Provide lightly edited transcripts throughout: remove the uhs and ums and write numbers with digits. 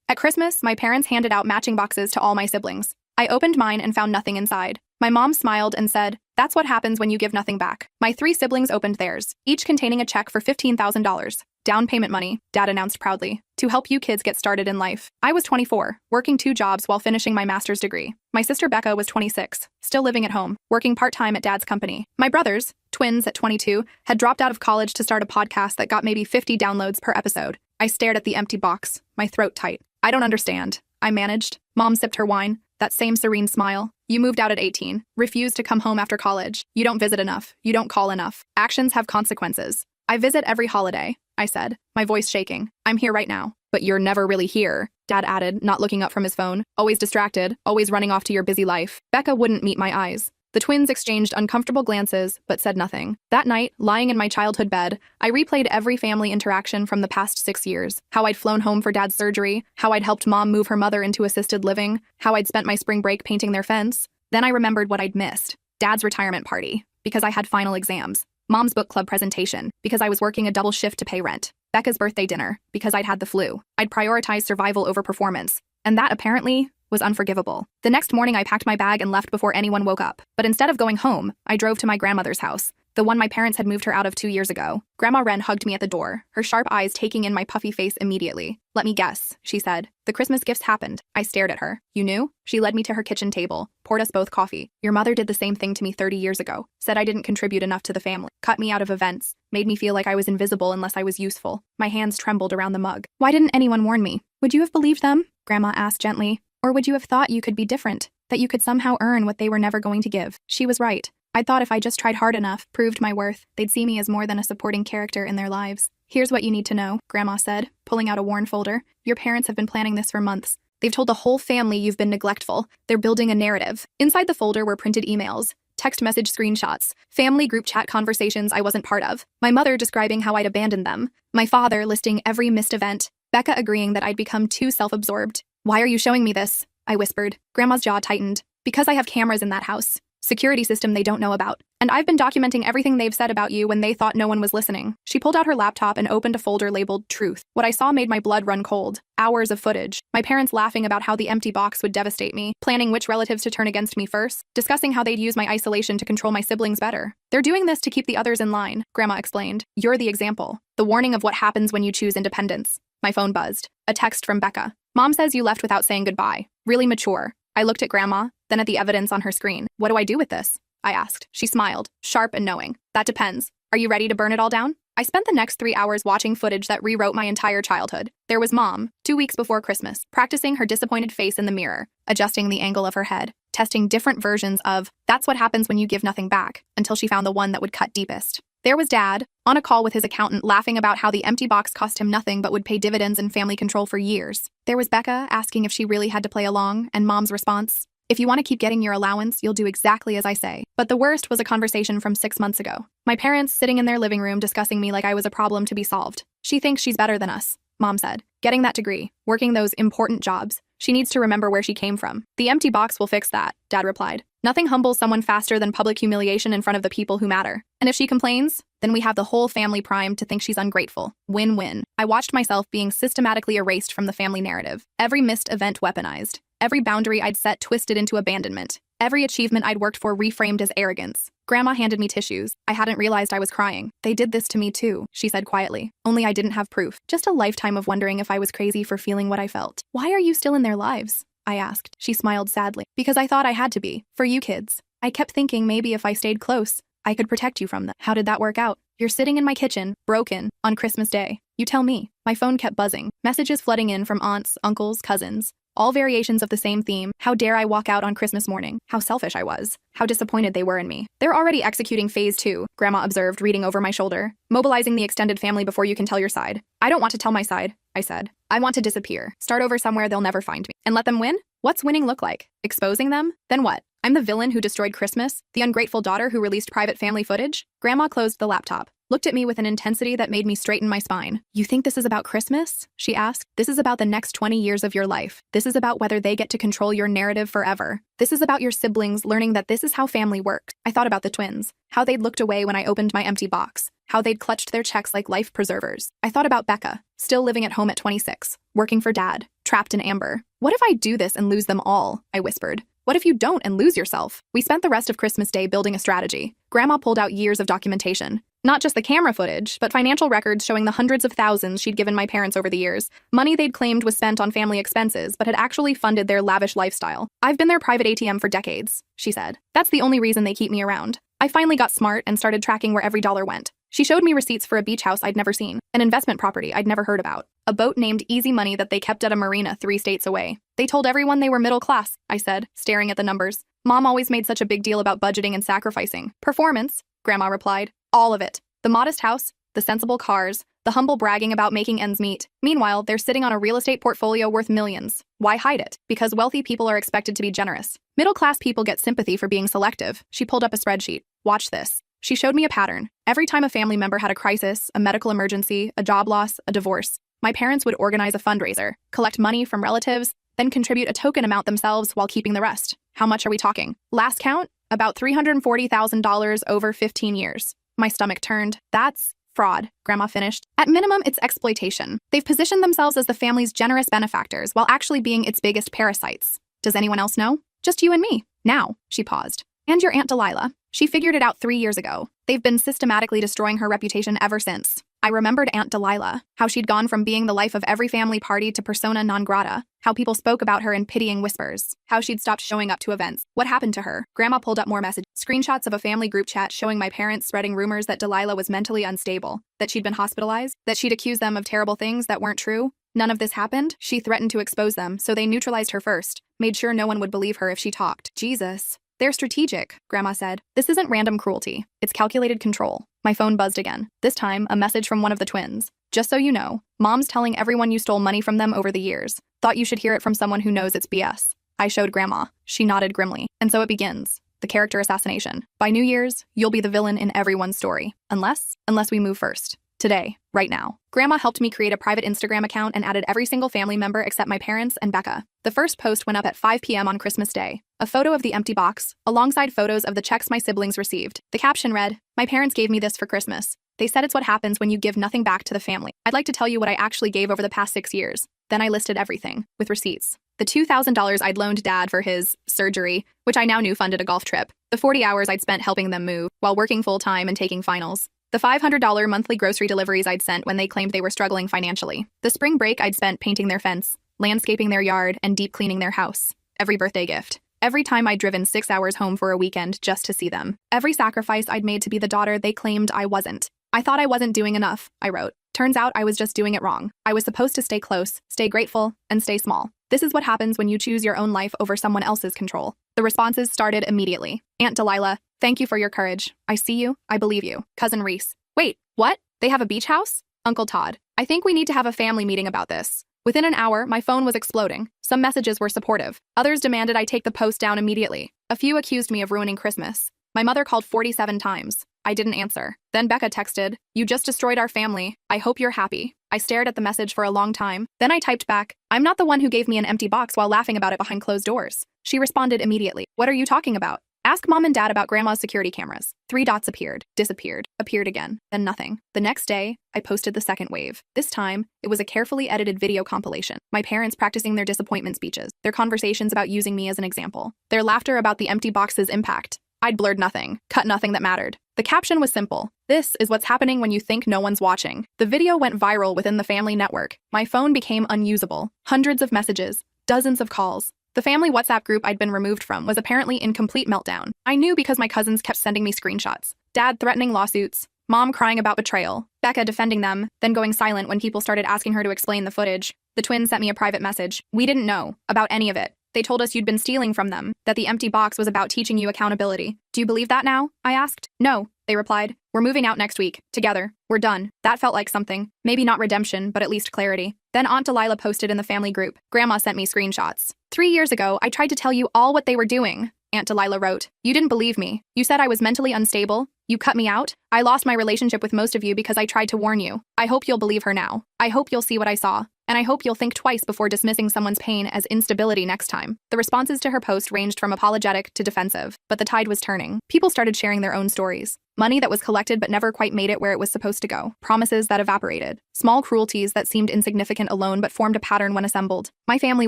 At Christmas, my parents handed out matching boxes to all my siblings. I opened mine and found nothing inside. My mom smiled and said, "That's what happens when you give nothing back." My 3 siblings opened theirs, each containing a check for $15,000. "Down payment money," Dad announced proudly, "to help you kids get started in life." I was 24, working 2 jobs while finishing my master's degree. My sister Becca was 26, still living at home, working part-time at Dad's company. My brothers, twins at 22, had dropped out of college to start a podcast that got maybe 50 downloads per episode. I stared at the empty box, my throat tight. "I don't understand," I managed. Mom sipped her wine, that same serene smile. "You moved out at 18, refused to come home after college. You don't visit enough. You don't call enough. Actions have consequences." "I visit every holiday," I said, my voice shaking. "I'm here right now." "But you're never really here," Dad added, not looking up from his phone. "Always distracted, always running off to your busy life." Becca wouldn't meet my eyes. The twins exchanged uncomfortable glances, but said nothing. That night, lying in my childhood bed, I replayed every family interaction from the past 6 years. How I'd flown home for Dad's surgery, how I'd helped Mom move her mother into assisted living, how I'd spent my spring break painting their fence. Then I remembered what I'd missed. Dad's retirement party, because I had final exams. Mom's book club presentation, because I was working a double shift to pay rent. Becca's birthday dinner, because I'd had the flu. I'd prioritized survival over performance. And that, apparently, was unforgivable. The next morning, I packed my bag and left before anyone woke up. But instead of going home, I drove to my grandmother's house, the one my parents had moved her out of 2 years ago. Grandma Wren hugged me at the door, her sharp eyes taking in my puffy face immediately. "Let me guess," she said. "The Christmas gifts happened." I stared at her. "You knew?" She led me to her kitchen table, poured us both coffee. "Your mother did the same thing to me 30 years ago, said I didn't contribute enough to the family, cut me out of events, made me feel like I was invisible unless I was useful." My hands trembled around the mug. "Why didn't anyone warn me? Would you have believed them?" Grandma asked gently. "Or would you have thought you could be different, that you could somehow earn what they were never going to give?" She was right. I thought if I just tried hard enough, proved my worth, they'd see me as more than a supporting character in their lives. "Here's what you need to know," Grandma said, pulling out a worn folder. "Your parents have been planning this for months. They've told the whole family you've been neglectful. They're building a narrative." Inside the folder were printed emails, text message screenshots, family group chat conversations I wasn't part of, my mother describing how I'd abandoned them, my father listing every missed event, Becca agreeing that I'd become too self-absorbed. "Why are you showing me this?" I whispered. Grandma's jaw tightened. "Because I have cameras in that house. Security system they don't know about. And I've been documenting everything they've said about you when they thought no one was listening." She pulled out her laptop and opened a folder labeled Truth. What I saw made my blood run cold. Hours of footage. My parents laughing about how the empty box would devastate me, planning which relatives to turn against me first, discussing how they'd use my isolation to control my siblings better. "They're doing this to keep the others in line," Grandma explained. "You're the example. The warning of what happens when you choose independence." My phone buzzed. A text from Becca. "Mom says you left without saying goodbye. Really mature." I looked at Grandma, then at the evidence on her screen. "What do I do with this?" I asked. She smiled, sharp and knowing. "That depends. Are you ready to burn it all down?" I spent the next 3 hours watching footage that rewrote my entire childhood. There was Mom, 2 weeks before Christmas, practicing her disappointed face in the mirror, adjusting the angle of her head, testing different versions of "that's what happens when you give nothing back," until she found the one that would cut deepest. There was Dad, on a call with his accountant laughing about how the empty box cost him nothing but would pay dividends in family control for years. There was Becca asking if she really had to play along, and Mom's response, "If you want to keep getting your allowance, you'll do exactly as I say." But the worst was a conversation from 6 months ago. My parents sitting in their living room discussing me like I was a problem to be solved. "She thinks she's better than us," Mom said. "Getting that degree, working those important jobs. She needs to remember where she came from." "The empty box will fix that," Dad replied. "Nothing humbles someone faster than public humiliation in front of the people who matter. And if she complains, then we have the whole family primed to think she's ungrateful. Win-win." I watched myself being systematically erased from the family narrative. Every missed event weaponized. Every boundary I'd set twisted into abandonment. Every achievement I'd worked for reframed as arrogance. Grandma handed me tissues. I hadn't realized I was crying. "They did this to me too," she said quietly. Only I didn't have proof. Just a lifetime of wondering if I was crazy for feeling what I felt. "Why are you still in their lives?" I asked. She smiled sadly. "Because I thought I had to be. For you kids. I kept thinking maybe if I stayed close, I could protect you from them." "How did that work out?" "You're sitting in my kitchen, broken, on Christmas Day. You tell me." My phone kept buzzing. Messages flooding in from aunts, uncles, cousins. All variations of the same theme. How dare I walk out on Christmas morning? How selfish I was. How disappointed they were in me. "They're already executing phase 2, Grandma observed, reading over my shoulder. "Mobilizing the extended family before you can tell your side." "I don't want to tell my side," I said. "I want to disappear. Start over somewhere they'll never find me. And let them win? What's winning look like? Exposing them? Then what? I'm the villain who destroyed Christmas? The ungrateful daughter who released private family footage?" Grandma closed the laptop, looked at me with an intensity that made me straighten my spine. "You think this is about Christmas?" she asked. "This is about the next 20 years of your life. This is about whether they get to control your narrative forever. This is about your siblings learning that this is how family works." I thought about the twins, how they'd looked away when I opened my empty box, how they'd clutched their checks like life preservers. I thought about Becca, still living at home at 26, working for Dad, trapped in amber. What if I do this and lose them all? I whispered. What if you don't and lose yourself? We spent the rest of Christmas Day building a strategy. Grandma pulled out years of documentation. Not just the camera footage, but financial records showing the hundreds of thousands she'd given my parents over the years. Money they'd claimed was spent on family expenses, but had actually funded their lavish lifestyle. I've been their private ATM for decades, she said. That's the only reason they keep me around. I finally got smart and started tracking where every dollar went. She showed me receipts for a beach house I'd never seen, an investment property I'd never heard about, a boat named Easy Money that they kept at a marina 3 states away. They told everyone they were middle class, I said, staring at the numbers. Mom always made such a big deal about budgeting and sacrificing. Performance, Grandma replied. All of it. The modest house, the sensible cars, the humble bragging about making ends meet. Meanwhile, they're sitting on a real estate portfolio worth millions. Why hide it? Because wealthy people are expected to be generous. Middle-class people get sympathy for being selective. She pulled up a spreadsheet. Watch this. She showed me a pattern. Every time a family member had a crisis, a medical emergency, a job loss, a divorce, my parents would organize a fundraiser, collect money from relatives, then contribute a token amount themselves while keeping the rest. How much are we talking? Last count? About $340,000 over 15 years. My stomach turned. That's fraud, Grandma finished. At minimum, it's exploitation. They've positioned themselves as the family's generous benefactors while actually being its biggest parasites. Does anyone else know? Just you and me. Now, she paused. And your Aunt Delilah. She figured it out 3 years ago. They've been systematically destroying her reputation ever since. I remembered Aunt Delilah, how she'd gone from being the life of every family party to persona non grata, how people spoke about her in pitying whispers, how she'd stopped showing up to events. What happened to her? Grandma pulled up more messages, screenshots of a family group chat showing my parents spreading rumors that Delilah was mentally unstable, that she'd been hospitalized, that she'd accused them of terrible things that weren't true. None of this happened. She threatened to expose them, so they neutralized her first, made sure no one would believe her if she talked. Jesus. They're strategic, Grandma said. This isn't random cruelty. It's calculated control. My phone buzzed again. This time, a message from one of the twins. Just so you know, Mom's telling everyone you stole money from them over the years. Thought you should hear it from someone who knows it's BS. I showed Grandma. She nodded grimly. And so it begins. The character assassination. By New Year's, you'll be the villain in everyone's story. Unless we move first. Today, right now. Grandma helped me create a private Instagram account and added every single family member except my parents and Becca. The first post went up at 5 p.m. on Christmas Day. A photo of the empty box, alongside photos of the checks my siblings received. The caption read, "My parents gave me this for Christmas. They said it's what happens when you give nothing back to the family. I'd like to tell you what I actually gave over the past 6 years." Then I listed everything, with receipts. The $2,000 I'd loaned Dad for his surgery, which I now knew funded a golf trip. The 40 hours I'd spent helping them move, while working full-time and taking finals. The $500 monthly grocery deliveries I'd sent when they claimed they were struggling financially. The spring break I'd spent painting their fence, landscaping their yard, and deep cleaning their house. Every birthday gift. Every time I'd driven 6 hours home for a weekend just to see them. Every sacrifice I'd made to be the daughter they claimed I wasn't. I thought I wasn't doing enough, I wrote. Turns out I was just doing it wrong. I was supposed to stay close, stay grateful, and stay small. This is what happens when you choose your own life over someone else's control. The responses started immediately. Aunt Delilah, thank you for your courage. I see you. I believe you. Cousin Reese. Wait, what? They have a beach house? Uncle Todd. I think we need to have a family meeting about this. Within an hour, my phone was exploding. Some messages were supportive. Others demanded I take the post down immediately. A few accused me of ruining Christmas. My mother called 47 times. I didn't answer. Then Becca texted, "You just destroyed our family. I hope you're happy." I stared at the message for a long time. Then I typed back, "I'm not the one who gave me an empty box while laughing about it behind closed doors." She responded immediately. "What are you talking about? Ask Mom and Dad about Grandma's security cameras." 3 dots appeared, disappeared, appeared again, then nothing. The next day, I posted the second wave. This time, it was a carefully edited video compilation. My parents practicing their disappointment speeches, their conversations about using me as an example, their laughter about the empty box's impact. I'd blurred nothing, cut nothing that mattered. The caption was simple. "This is what's happening when you think no one's watching." The video went viral within the family network. My phone became unusable. Hundreds of messages, dozens of calls. The family WhatsApp group I'd been removed from was apparently in complete meltdown. I knew because my cousins kept sending me screenshots. Dad threatening lawsuits, Mom crying about betrayal, Becca defending them, then going silent when people started asking her to explain the footage. The twins sent me a private message. "We didn't know about any of it. They told us you'd been stealing from them, that the empty box was about teaching you accountability. Do you believe that now?" I asked. "No," they replied. "We're moving out next week. Together. We're done." That felt like something. Maybe not redemption, but at least clarity. Then Aunt Delilah posted in the family group. Grandma sent me screenshots. 3 years ago, I tried to tell you all what they were doing," Aunt Delilah wrote. "You didn't believe me. You said I was mentally unstable. You cut me out. I lost my relationship with most of you because I tried to warn you. I hope you'll believe her now. I hope you'll see what I saw. and I hope you'll think twice before dismissing someone's pain as instability next time. The responses to her post ranged from apologetic to defensive, but the tide was turning. People started sharing their own stories. Money that was collected but never quite made it where it was supposed to go. Promises that evaporated. Small cruelties that seemed insignificant alone but formed a pattern when assembled. My family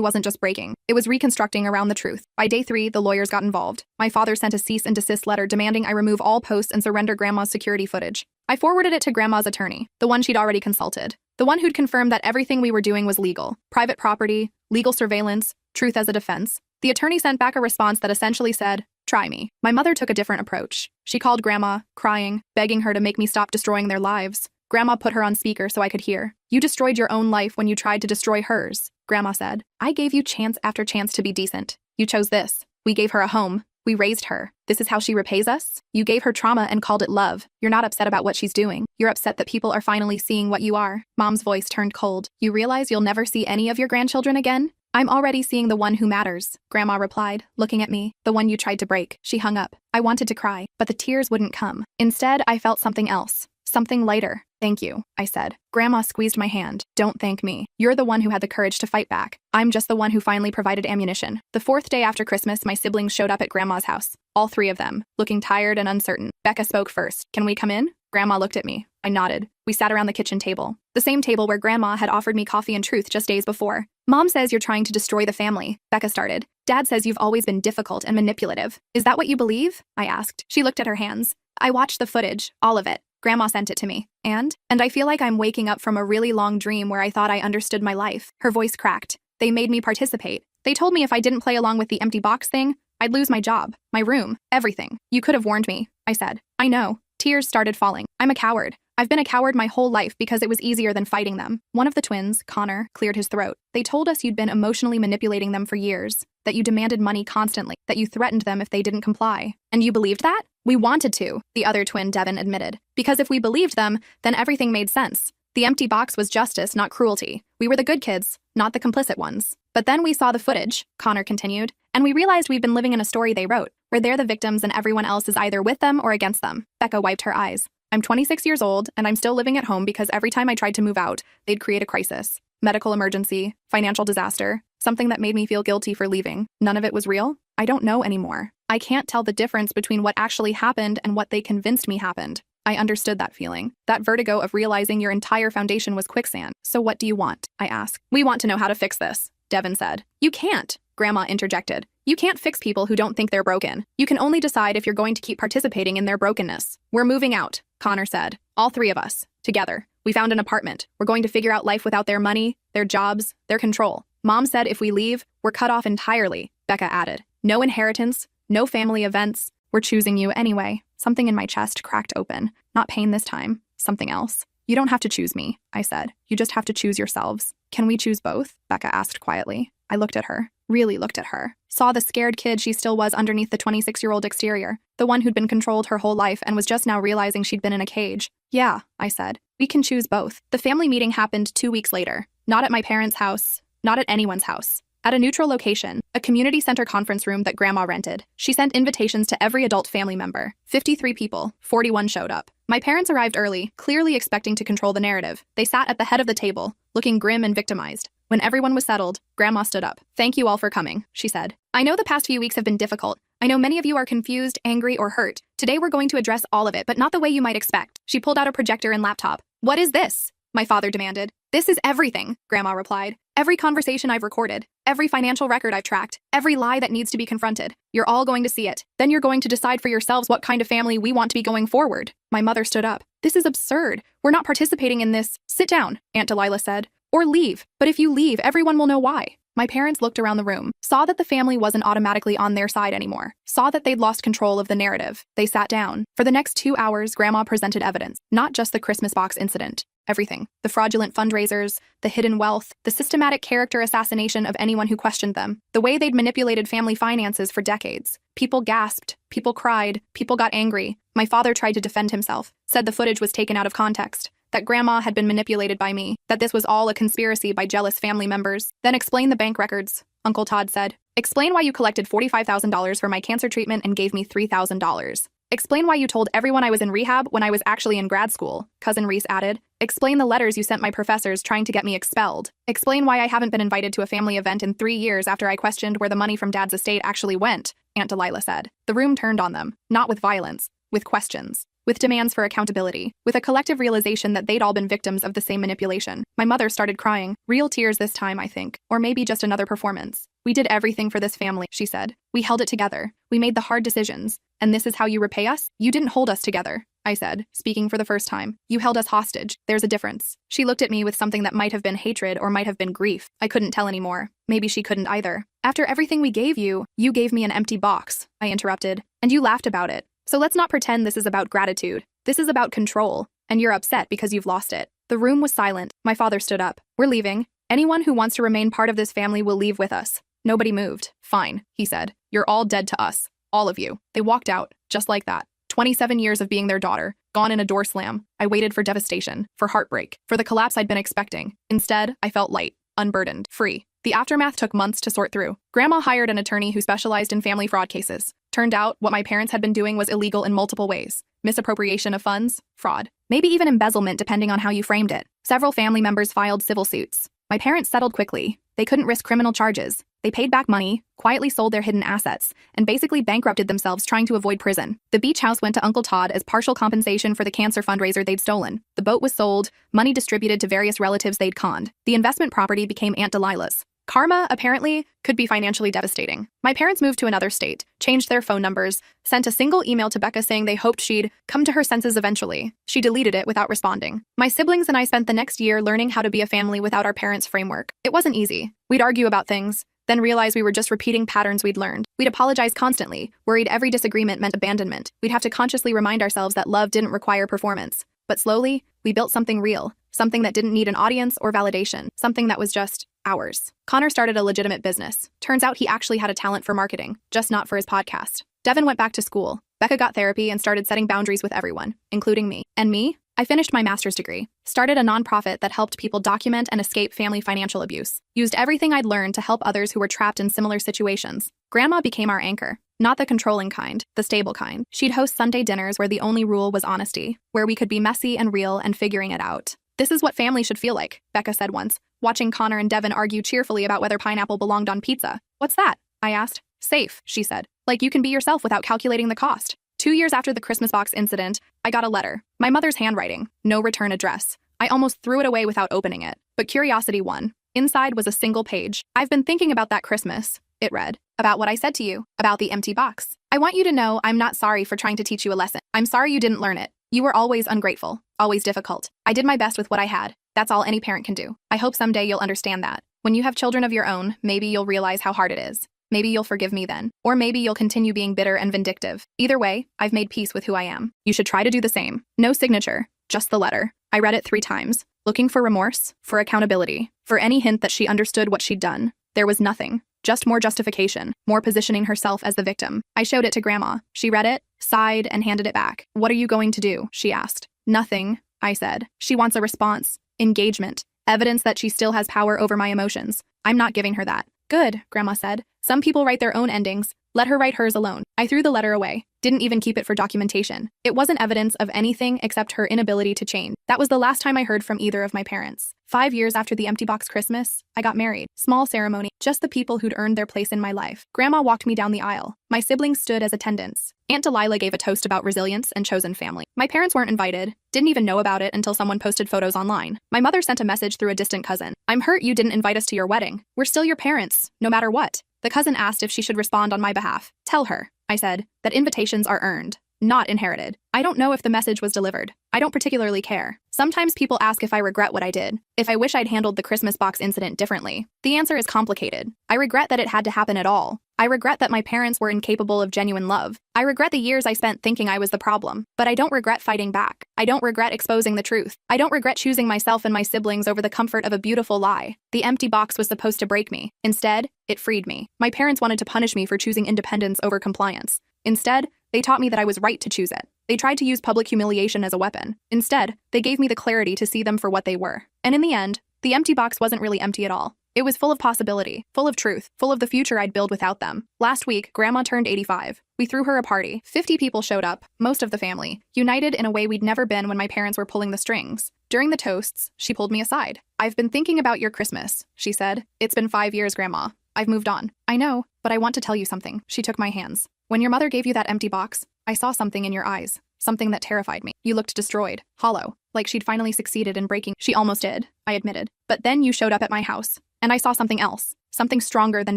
wasn't just breaking. It was reconstructing around the truth. By day 3, the lawyers got involved. My father sent a cease and desist letter demanding I remove all posts and surrender Grandma's security footage. I forwarded it to Grandma's attorney, the one she'd already consulted. The one who'd confirmed that everything we were doing was legal. Private property, legal surveillance, truth as a defense. The attorney sent back a response that essentially said, "Try me." My mother took a different approach. She called Grandma, crying, begging her to make me stop destroying their lives. Grandma put her on speaker so I could hear. "You destroyed your own life when you tried to destroy hers," Grandma said. "I gave you chance after chance to be decent. You chose this. We gave her a home. We raised her. This is how she repays us? You gave her trauma and called it love. You're not upset about what she's doing. You're upset that people are finally seeing what you are." Mom's voice turned cold. "You realize you'll never see any of your grandchildren again?" "I'm already seeing the one who matters," Grandma replied, looking at me. "The one you tried to break." She hung up. I wanted to cry, but the tears wouldn't come. Instead, I felt something else. Something lighter. "Thank you," I said. Grandma squeezed my hand. "Don't thank me. You're the one who had the courage to fight back. I'm just the one who finally provided ammunition." The 4th day after Christmas, my siblings showed up at Grandma's house. All 3 of them, looking tired and uncertain. Becca spoke first. "Can we come in?" Grandma looked at me. I nodded. We sat around the kitchen table. The same table where Grandma had offered me coffee and truth just days before. "Mom says you're trying to destroy the family," Becca started. "Dad says you've always been difficult and manipulative. Is that what you believe?" I asked. She looked at her hands. "I watched the footage, all of it. Grandma sent it to me. And I feel like I'm waking up from a really long dream where I thought I understood my life." Her voice cracked. "They made me participate. They told me if I didn't play along with the empty box thing, I'd lose my job, my room, everything. You could have warned me," I said. "I know." Tears started falling. "I'm a coward. I've been a coward my whole life because it was easier than fighting them." One of the twins, Connor, cleared his throat. "They told us you'd been emotionally manipulating them for years, that you demanded money constantly, that you threatened them if they didn't comply. And you believed that?" "We wanted to," the other twin, Devin, admitted. "Because if we believed them, then everything made sense. The empty box was justice, not cruelty. We were the good kids, not the complicit ones. But then we saw the footage," Connor continued, "and we realized we've been living in a story they wrote, where they're the victims and everyone else is either with them or against them." Becca wiped her eyes. "I'm 26 years old, and I'm still living at home because every time I tried to move out, they'd create a crisis. Medical emergency, financial disaster, something that made me feel guilty for leaving. None of it was real. I don't know anymore. I can't tell the difference between what actually happened and what they convinced me happened." I understood that feeling, that vertigo of realizing your entire foundation was quicksand. "So what do you want?" I asked. "We want to know how to fix this," Devin said. "You can't," Grandma interjected. "You can't fix people who don't think they're broken. You can only decide if you're going to keep participating in their brokenness." "We're moving out," Connor said. "All 3 of us, together. We found an apartment. We're going to figure out life without their money, their jobs, their control. Mom said if we leave, we're cut off entirely," Becca added. "No inheritance, no family events. We're choosing you anyway." Something in my chest cracked open. Not pain this time, something else. "You don't have to choose me," I said. "You just have to choose yourselves." "Can we choose both?" Becca asked quietly. I looked at her, really looked at her. Saw the scared kid she still was underneath the 26-year-old exterior, the one who'd been controlled her whole life and was just now realizing she'd been in a cage. "Yeah," I said. "We can choose both." The family meeting happened 2 weeks later. Not at my parents' house, not at anyone's house. At a neutral location, a community center conference room that Grandma rented. She sent invitations to every adult family member. 53 people, 41 showed up. My parents arrived early, clearly expecting to control the narrative. They sat at the head of the table, looking grim and victimized. When everyone was settled, Grandma stood up. "Thank you all for coming," she said. "I know the past few weeks have been difficult. I know many of you are confused, angry, or hurt. Today we're going to address all of it, but not the way you might expect." She pulled out a projector and laptop. "What is this?" my father demanded. "This is everything," Grandma replied. "Every conversation I've recorded, every financial record I've tracked, every lie that needs to be confronted. You're all going to see it. Then you're going to decide for yourselves what kind of family we want to be going forward." My mother stood up. "This is absurd. We're not participating in this." "Sit down," Aunt Delilah said. "Or leave. But if you leave, everyone will know why." My parents looked around the room, saw that the family wasn't automatically on their side anymore, saw that they'd lost control of the narrative. They sat down. For the next 2 hours, Grandma presented evidence, not just the Christmas box incident. Everything. The fraudulent fundraisers, the hidden wealth, the systematic character assassination of anyone who questioned them, the way they'd manipulated family finances for decades. People gasped, people cried, people got angry. My father tried to defend himself, said the footage was taken out of context, that Grandma had been manipulated by me, that this was all a conspiracy by jealous family members. "Then explain the bank records," Uncle Todd said. "Explain why you collected $45,000 for my cancer treatment and gave me $3,000. Explain why you told everyone I was in rehab when I was actually in grad school, Cousin Reese added. Explain the letters you sent my professors trying to get me expelled. Explain why I haven't been invited to a family event in 3 years after I questioned where the money from Dad's estate actually went, Aunt Delilah said. The room turned on them, not with violence, with questions, with demands for accountability, with a collective realization that they'd all been victims of the same manipulation. My mother started crying, real tears this time, I think, or maybe just another performance. We did everything for this family, she said. We held it together. We made the hard decisions. And this is how you repay us? You didn't hold us together, I said, speaking for the first time. You held us hostage. There's a difference. She looked at me with something that might have been hatred or might have been grief. I couldn't tell anymore. Maybe she couldn't either. After everything we gave you, you gave me an empty box, I interrupted. And you laughed about it. So let's not pretend this is about gratitude. This is about control. And you're upset because you've lost it. The room was silent. My father stood up. We're leaving. Anyone who wants to remain part of this family will leave with us. Nobody moved. Fine, he said. You're all dead to us. All of you. They walked out, just like that. 27 years of being their daughter, gone in a door slam. I waited for devastation, for heartbreak, for the collapse I'd been expecting. Instead, I felt light, unburdened, free. The aftermath took months to sort through. Grandma hired an attorney who specialized in family fraud cases. Turned out, what my parents had been doing was illegal in multiple ways. Misappropriation of funds, fraud, maybe even embezzlement depending on how you framed it. Several family members filed civil suits. My parents settled quickly. They couldn't risk criminal charges. They paid back money, quietly sold their hidden assets, and basically bankrupted themselves trying to avoid prison. The beach house went to Uncle Todd as partial compensation for the cancer fundraiser they'd stolen. The boat was sold, money distributed to various relatives they'd conned. The investment property became Aunt Delilah's. Karma, apparently, could be financially devastating. My parents moved to another state, changed their phone numbers, sent a single email to Becca saying they hoped she'd come to her senses eventually. She deleted it without responding. My siblings and I spent the next year learning how to be a family without our parents' framework. It wasn't easy. We'd argue about things, then realize we were just repeating patterns we'd learned. We'd apologize constantly, worried every disagreement meant abandonment. We'd have to consciously remind ourselves that love didn't require performance. But slowly, we built something real, something that didn't need an audience or validation, something that was just ours. Connor started a legitimate business. Turns out he actually had a talent for marketing, just not for his podcast. Devin went back to school. Becca got therapy and started setting boundaries with everyone, including me. And me? I finished my master's degree, started a nonprofit that helped people document and escape family financial abuse, used everything I'd learned to help others who were trapped in similar situations. Grandma became our anchor, not the controlling kind, the stable kind. She'd host Sunday dinners where the only rule was honesty, where we could be messy and real and figuring it out. This is what family should feel like, Becca said once, watching Connor and Devin argue cheerfully about whether pineapple belonged on pizza. What's that? I asked. Safe, she said. Like you can be yourself without calculating the cost. 2 years after the Christmas box incident, I got a letter. My mother's handwriting. No return address. I almost threw it away without opening it. But curiosity won. Inside was a single page. I've been thinking about that Christmas, it read. About what I said to you. About the empty box. I want you to know I'm not sorry for trying to teach you a lesson. I'm sorry you didn't learn it. You were always ungrateful. Always difficult. I did my best with what I had. That's all any parent can do. I hope someday you'll understand that. When you have children of your own, maybe you'll realize how hard it is. Maybe you'll forgive me then. Or maybe you'll continue being bitter and vindictive. Either way, I've made peace with who I am. You should try to do the same. No signature, just the letter. I read it 3 times, looking for remorse, for accountability, for any hint that she understood what she'd done. There was nothing. Just more justification, more positioning herself as the victim. I showed it to Grandma. She read it, sighed, and handed it back. What are you going to do? She asked. Nothing, I said. She wants a response, engagement, evidence that she still has power over my emotions. I'm not giving her that. Good, Grandma said. Some people write their own endings. Let her write hers alone. I threw the letter away. Didn't even keep it for documentation. It wasn't evidence of anything except her inability to change. That was the last time I heard from either of my parents. 5 years after the empty box Christmas, I got married. Small ceremony, just the people who'd earned their place in my life. Grandma walked me down the aisle. My siblings stood as attendants. Aunt Delilah gave a toast about resilience and chosen family. My parents weren't invited, didn't even know about it until someone posted photos online. My mother sent a message through a distant cousin. I'm hurt you didn't invite us to your wedding. We're still your parents, no matter what. The cousin asked if she should respond on my behalf. Tell her, I said, that invitations are earned, not inherited. I don't know if the message was delivered. I don't particularly care. Sometimes people ask if I regret what I did, if I wish I'd handled the Christmas box incident differently. The answer is complicated. I regret that it had to happen at all. I regret that my parents were incapable of genuine love. I regret the years I spent thinking I was the problem. But I don't regret fighting back. I don't regret exposing the truth. I don't regret choosing myself and my siblings over the comfort of a beautiful lie. The empty box was supposed to break me. Instead, it freed me. My parents wanted to punish me for choosing independence over compliance. Instead, they taught me that I was right to choose it. They tried to use public humiliation as a weapon. Instead, they gave me the clarity to see them for what they were. And in the end, the empty box wasn't really empty at all. It was full of possibility, full of truth, full of the future I'd build without them. Last week, Grandma turned 85. We threw her a party. 50 people showed up, most of the family, united in a way we'd never been when my parents were pulling the strings. During the toasts, she pulled me aside. "I've been thinking about your Christmas," she said. "It's been 5 years, Grandma. I've moved on." "I know, but I want to tell you something." She took my hands. "When your mother gave you that empty box, I saw something in your eyes. Something that terrified me. You looked destroyed, hollow, like she'd finally succeeded in breaking." "She almost did," I admitted. "But then you showed up at my house, and I saw something else. Something stronger than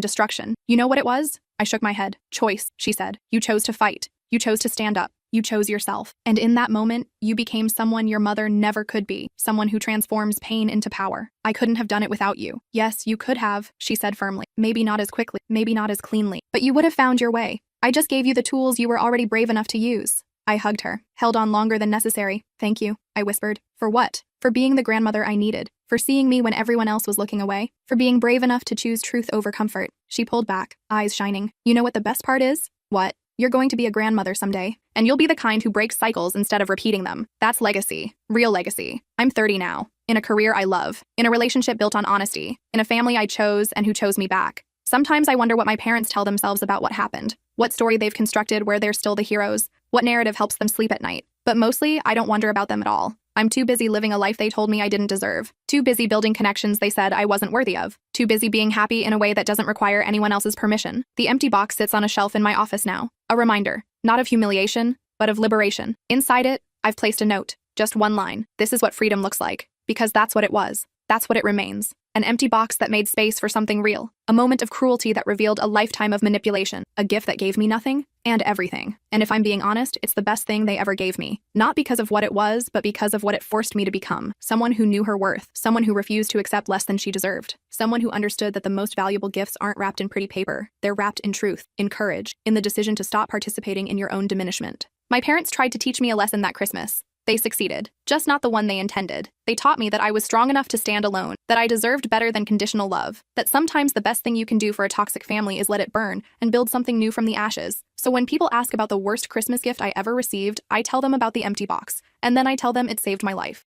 destruction. You know what it was?" I shook my head. "Choice," she said. "You chose to fight. You chose to stand up. You chose yourself. And in that moment, you became someone your mother never could be. Someone who transforms pain into power. I couldn't have done it without you." "Yes, you could have," she said firmly. "Maybe not as quickly, maybe not as cleanly, but you would have found your way. I just gave you the tools you were already brave enough to use." I hugged her, held on longer than necessary. "Thank you," I whispered. "For what?" "For being the grandmother I needed. For seeing me when everyone else was looking away. For being brave enough to choose truth over comfort." She pulled back, eyes shining. "You know what the best part is?" "What?" "You're going to be a grandmother someday. And you'll be the kind who breaks cycles instead of repeating them. That's legacy. Real legacy. I'm 30 now. In a career I love. In a relationship built on honesty. In a family I chose and who chose me back. Sometimes I wonder what my parents tell themselves about what happened. What story they've constructed where they're still the heroes. What narrative helps them sleep at night. But mostly, I don't wonder about them at all. I'm too busy living a life they told me I didn't deserve. Too busy building connections they said I wasn't worthy of. Too busy being happy in a way that doesn't require anyone else's permission. The empty box sits on a shelf in my office now. A reminder, not of humiliation, but of liberation. Inside it, I've placed a note. Just one line. "This is what freedom looks like." Because that's what it was. That's what it remains. An empty box that made space for something real. A moment of cruelty that revealed a lifetime of manipulation. A gift that gave me nothing and everything. And if I'm being honest, it's the best thing they ever gave me. Not because of what it was, but because of what it forced me to become. Someone who knew her worth. Someone who refused to accept less than she deserved. Someone who understood that the most valuable gifts aren't wrapped in pretty paper. They're wrapped in truth, in courage, in the decision to stop participating in your own diminishment. My parents tried to teach me a lesson that Christmas. They succeeded, just not the one they intended. They taught me that I was strong enough to stand alone, that I deserved better than conditional love, that sometimes the best thing you can do for a toxic family is let it burn and build something new from the ashes. So when people ask about the worst Christmas gift I ever received, I tell them about the empty box, and then I tell them it saved my life.